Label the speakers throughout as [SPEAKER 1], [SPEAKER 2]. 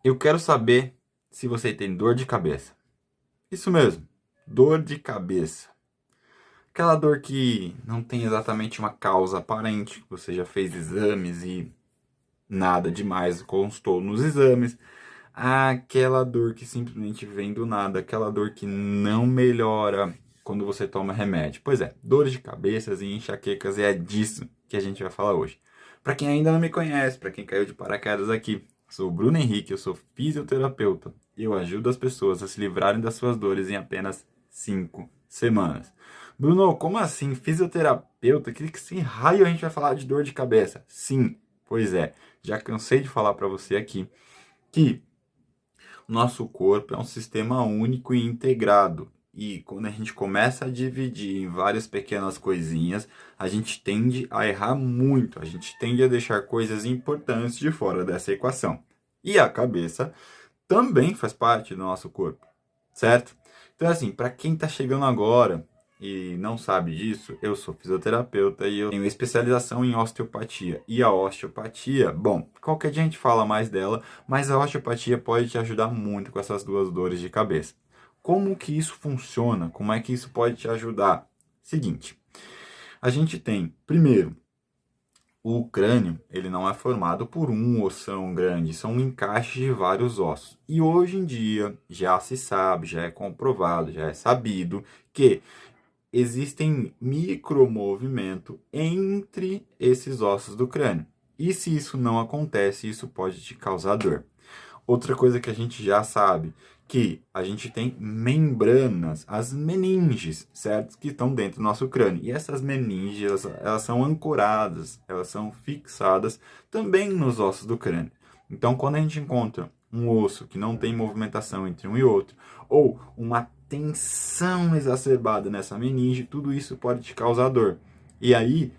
[SPEAKER 1] Eu quero saber se você tem dor de cabeça. Isso mesmo, dor de cabeça. Aquela dor que não tem exatamente uma causa aparente, você já fez exames e nada demais constou nos exames. Aquela dor que simplesmente vem do nada, aquela dor que não melhora quando você toma remédio. Pois é, dores de cabeças e enxaquecas, e é disso que a gente vai falar hoje. Para quem ainda não me conhece, para quem caiu de paraquedas aqui, sou o Bruno Henrique, eu sou fisioterapeuta e eu ajudo as pessoas a se livrarem das suas dores em apenas 5 semanas. Bruno, como assim fisioterapeuta? Que se raio a gente vai falar de dor de cabeça? Sim, pois é, já cansei de falar para você aqui que nosso corpo é um sistema único e integrado. E quando a gente começa a dividir em várias pequenas coisinhas, a gente tende a errar muito. A gente tende a deixar coisas importantes de fora dessa equação. E a cabeça também faz parte do nosso corpo, certo? Então, assim, para quem está chegando agora e não sabe disso, eu sou fisioterapeuta e eu tenho especialização em osteopatia. E a osteopatia, bom, qualquer dia a gente fala mais dela, mas a osteopatia pode te ajudar muito com essas duas dores de cabeça. Como que isso funciona? Como é que isso pode te ajudar? Seguinte, a gente tem, primeiro, o crânio, ele não é formado por um ossão grande, são um encaixe de vários ossos. E hoje em dia já se sabe, já é comprovado, já é sabido que existem micromovimento entre esses ossos do crânio. E se isso não acontece, isso pode te causar dor. Outra coisa que a gente já sabe, que a gente tem membranas, as meninges, certo? Que estão dentro do nosso crânio. E essas meninges, elas são ancoradas, elas são fixadas também nos ossos do crânio. Então, quando a gente encontra um osso que não tem movimentação entre um e outro, ou uma tensão exacerbada nessa meninge, tudo isso pode te causar dor. E aí,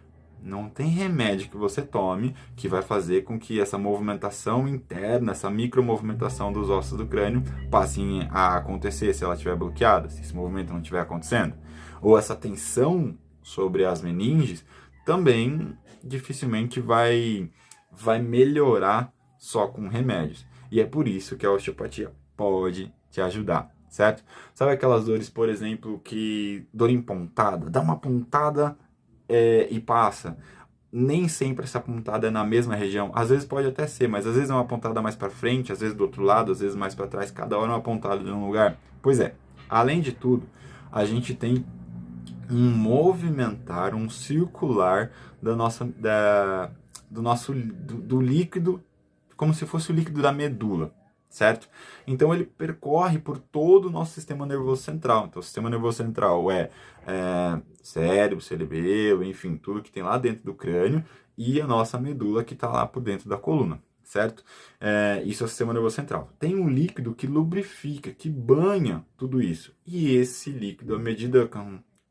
[SPEAKER 1] não tem remédio que você tome que vai fazer com que essa movimentação interna, essa micromovimentação dos ossos do crânio passem a acontecer se ela estiver bloqueada, se esse movimento não estiver acontecendo. Ou essa tensão sobre as meninges também dificilmente vai melhorar só com remédios. E é por isso que a osteopatia pode te ajudar, certo? Sabe aquelas dores, por exemplo, que dor em pontada? Dá uma pontada e passa. Nem sempre essa pontada é na mesma região. Às vezes pode até ser, mas às vezes é uma pontada mais para frente, às vezes do outro lado, às vezes mais para trás. Cada hora é uma pontada de um lugar. Pois é. Além de tudo, a gente tem um movimentar, um circular do líquido, como se fosse o líquido da medula, certo? Então ele percorre por todo o nosso sistema nervoso central. Então o sistema nervoso central é cérebro, cerebelo, enfim, tudo que tem lá dentro do crânio, e a nossa medula que está lá por dentro da coluna, certo? Isso é o sistema nervoso central. Tem um líquido que lubrifica, que banha tudo isso. E esse líquido, à medida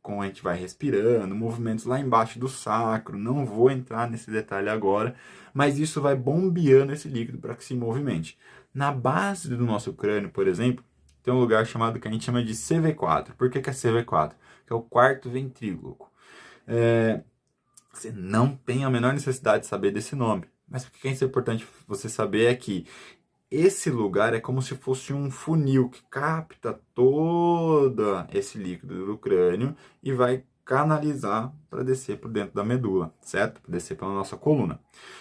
[SPEAKER 1] como a gente vai respirando, movimentos lá embaixo do sacro, não vou entrar nesse detalhe agora, mas isso vai bombeando esse líquido para que se movimente. Na base do nosso crânio, por exemplo, tem um lugar chamado que a gente chama de CV4. Por que é CV4? Que é o quarto ventrículo. Você não tem a menor necessidade de saber desse nome. Mas o que é importante você saber é que esse lugar é como se fosse um funil que capta todo esse líquido do crânio e vai canalizar para descer por dentro da medula, certo? Para descer pela nossa coluna.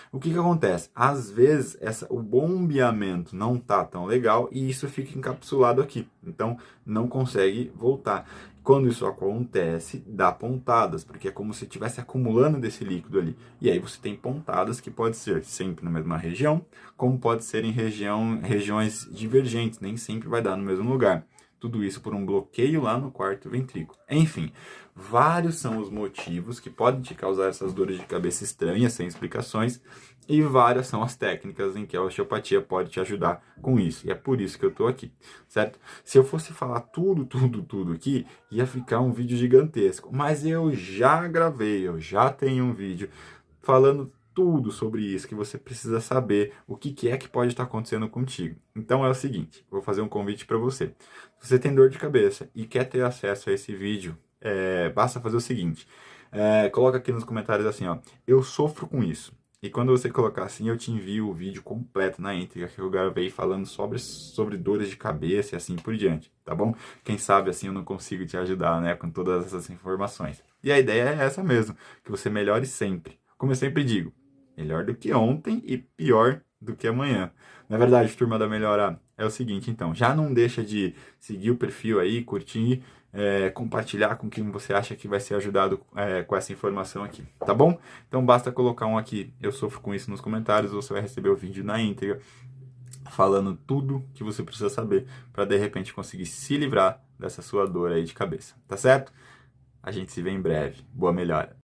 [SPEAKER 1] O que acontece? Às vezes o bombeamento não tá tão legal e isso fica encapsulado aqui, então não consegue voltar. Quando isso acontece, dá pontadas, porque é como se estivesse acumulando desse líquido ali. E aí você tem pontadas que pode ser sempre na mesma região, como pode ser em regiões divergentes, nem sempre vai dar no mesmo lugar. Tudo isso por um bloqueio lá no quarto ventrículo. Enfim, vários são os motivos que podem te causar essas dores de cabeça estranhas, sem explicações, e várias são as técnicas em que a osteopatia pode te ajudar com isso. E é por isso que eu estou aqui, certo? Se eu fosse falar tudo aqui, ia ficar um vídeo gigantesco. Mas eu já gravei, eu já tenho um vídeo falando tudo sobre isso, que você precisa saber o que é que pode estar acontecendo contigo. Então é o seguinte, vou fazer um convite para você. Se você tem dor de cabeça e quer ter acesso a esse vídeo, basta fazer o seguinte, coloca aqui nos comentários assim, ó, eu sofro com isso. E quando você colocar assim, eu te envio o vídeo completo na íntegra que eu gravei falando sobre dores de cabeça e assim por diante, tá bom? Quem sabe assim eu não consigo te ajudar, né, com todas essas informações. E a ideia é essa mesmo, que você melhore sempre. Como eu sempre digo, melhor do que ontem e pior do que amanhã. Na verdade, turma da Melhora, é o seguinte, então, já não deixa de seguir o perfil aí, curtir, compartilhar com quem você acha que vai ser ajudado com essa informação aqui, tá bom? Então basta colocar um aqui, eu sofro com isso nos comentários, você vai receber o vídeo na íntegra, falando tudo que você precisa saber para de repente conseguir se livrar dessa sua dor aí de cabeça, tá certo? A gente se vê em breve. Boa melhora!